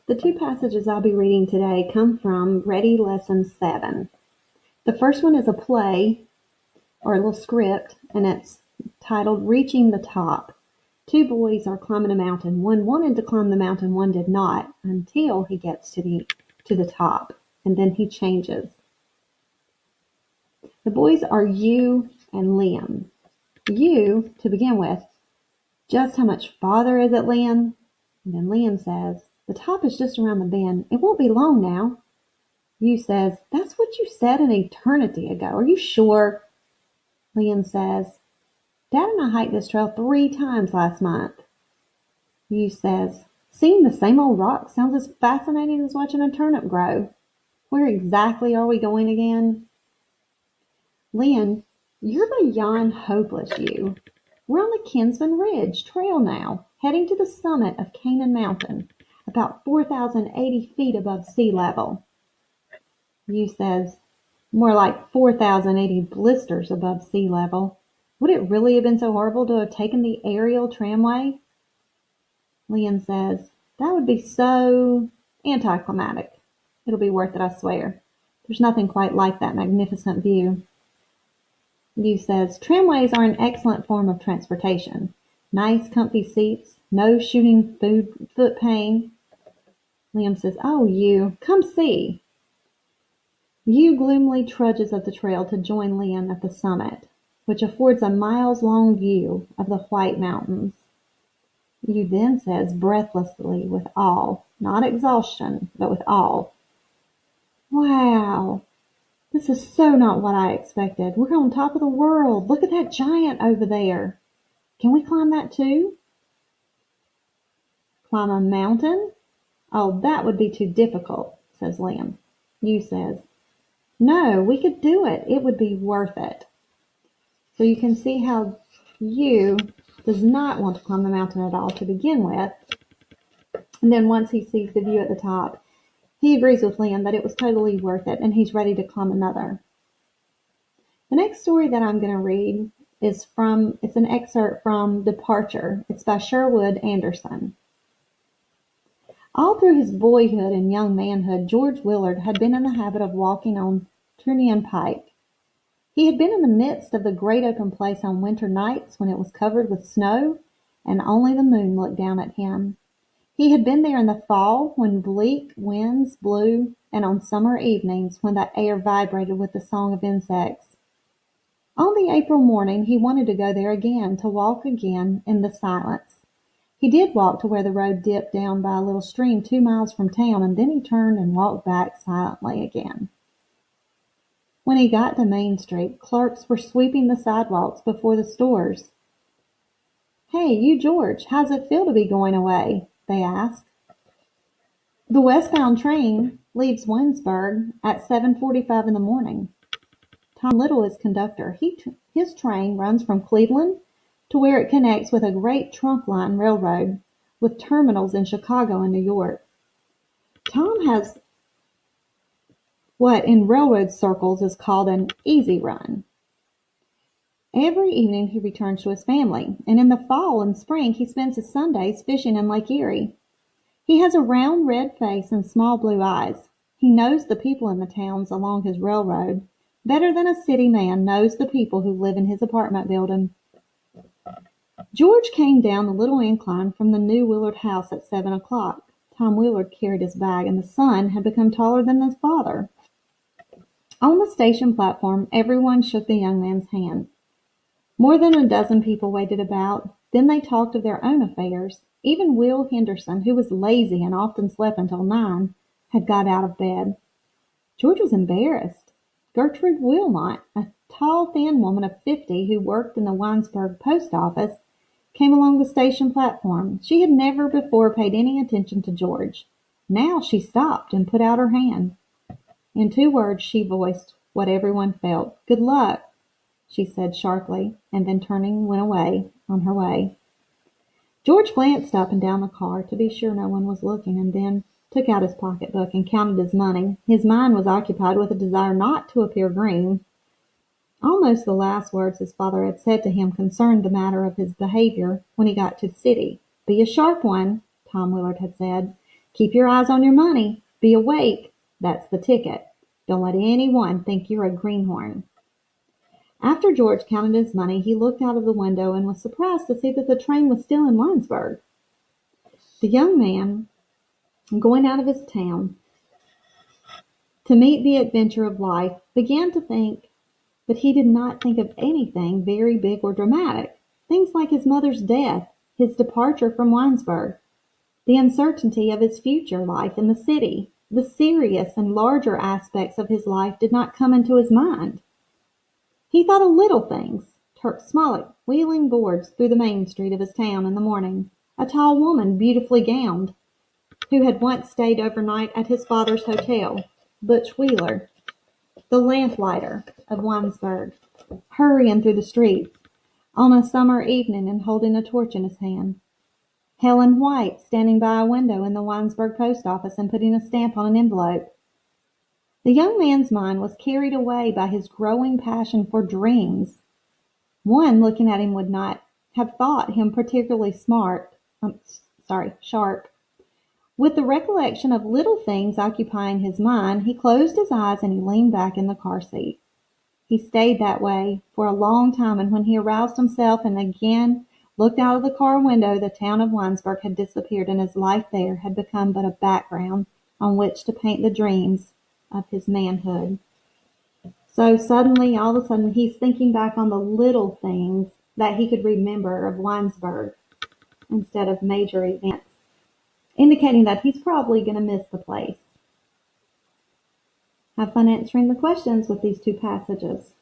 The two passages I'll be reading today come from Ready Lesson 7. The first one is a play, or a little script, and it's titled Reaching the Top. Two boys are climbing a mountain. One wanted to climb the mountain, one did not, until he gets to the top, and then he changes. The boys are Hugh and Liam. Hugh, to begin with, just how much farther is it, Liam? And then Liam says, the top is just around the bend. It won't be long now. Hugh says, that's what you said an eternity ago. Are you sure? Liam says, Dad and I hiked this trail 3 times last month. Hugh says, seeing the same old rock sounds as fascinating as watching a turnip grow. Where exactly are we going again? Liam, you're beyond hopeless, Hugh. We're on the Kinsman Ridge Trail now, heading to the summit of Canaan Mountain, about 4,080 feet above sea level. Hugh says, more like 4,080 blisters above sea level. Would it really have been so horrible to have taken the aerial tramway? Liam says, that would be so anticlimactic. It'll be worth it, I swear. There's nothing quite like that magnificent view. Hugh says, tramways are an excellent form of transportation. Nice, comfy seats, no shooting foot pain. Liam says, oh, Hugh, come see. Hugh gloomily trudges up the trail to join Liam at the summit, which affords a miles-long view of the White Mountains. Hugh then says breathlessly with awe, not exhaustion, but with awe, wow, this is so not what I expected. We're on top of the world. Look at that giant over there. Can we climb that too? Climb a mountain? Oh, that would be too difficult, says Liam. Hugh says, no, we could do it. It would be worth it. So you can see how Hugh does not want to climb the mountain at all to begin with. And then once he sees the view at the top, he agrees with Liam that it was totally worth it, and he's ready to climb another. The next story that I'm going to read it's an excerpt from Departure. It's by Sherwood Anderson. All through his boyhood and young manhood, George Willard had been in the habit of walking on Trunion Pike. He had been in the midst of the great open place on winter nights when it was covered with snow, and only the moon looked down at him. He had been there in the fall when bleak winds blew, and on summer evenings when the air vibrated with the song of insects. On the April morning he wanted to go there again, to walk again in the silence. He did walk to where the road dipped down by a little stream 2 miles from town, and then he turned and walked back silently again. When he got to Main Street, clerks were sweeping the sidewalks before the stores. Hey, you George, how's it feel to be going away? They asked. The westbound train leaves Winsburg at 7:45 in the morning. Tom Little is conductor. His train runs from Cleveland to where it connects with a great trunk line railroad with terminals in Chicago and New York. Tom has what in railroad circles is called an easy run. Every evening he returns to his family, and in the fall and spring he spends his Sundays fishing in Lake Erie. He has a round red face and small blue eyes. He knows the people in the towns along his railroad better than a city man knows the people who live in his apartment building. George came down the little incline from the new Willard house at 7 o'clock. Tom Willard carried his bag, and the son had become taller than his father. On the station platform, everyone shook the young man's hand. More than a dozen people waited about. Then they talked of their own affairs. Even Will Henderson, who was lazy and often slept until 9, had got out of bed. George was embarrassed. Gertrude Wilmot, a tall, thin woman of 50 who worked in the Winesburg post office, came along the station platform. She had never before paid any attention to George. Now she stopped and put out her hand. In 2 words she voiced what everyone felt. Good luck, she said sharply, and then turning went away on her way. George glanced up and down the car to be sure no one was looking, and then took out his pocketbook and counted his money. His mind was occupied with a desire not to appear green. Almost the last words his father had said to him concerned the matter of his behavior when he got to the city. Be a sharp one, Tom Willard had said. Keep your eyes on your money. Be awake. That's the ticket. Don't let anyone think you're a greenhorn. After George counted his money, he looked out of the window and was surprised to see that the train was still in Winesburg. The young man, going out of his town to meet the adventure of life, began to think, but he did not think of anything very big or dramatic. Things like his mother's death, his departure from Winesburg, the uncertainty of his future life in the city, the serious and larger aspects of his life did not come into his mind. He thought of little things. Turk Smollett wheeling boards through the main street of his town in the morning, a tall woman beautifully gowned, who had once stayed overnight at his father's hotel, Butch Wheeler, the lamplighter of Winesburg, hurrying through the streets on a summer evening and holding a torch in his hand. Helen White standing by a window in the Winesburg post office and putting a stamp on an envelope. The young man's mind was carried away by his growing passion for dreams. One looking at him would not have thought him particularly sharp. With the recollection of little things occupying his mind, he closed his eyes and he leaned back in the car seat. He stayed that way for a long time, and when he aroused himself and again looked out of the car window, the town of Winesburg had disappeared, and his life there had become but a background on which to paint the dreams of his manhood. So suddenly, all of a sudden, he's thinking back on the little things that he could remember of Winesburg instead of major events, indicating that he's probably going to miss the place. Have fun answering the questions with these two passages.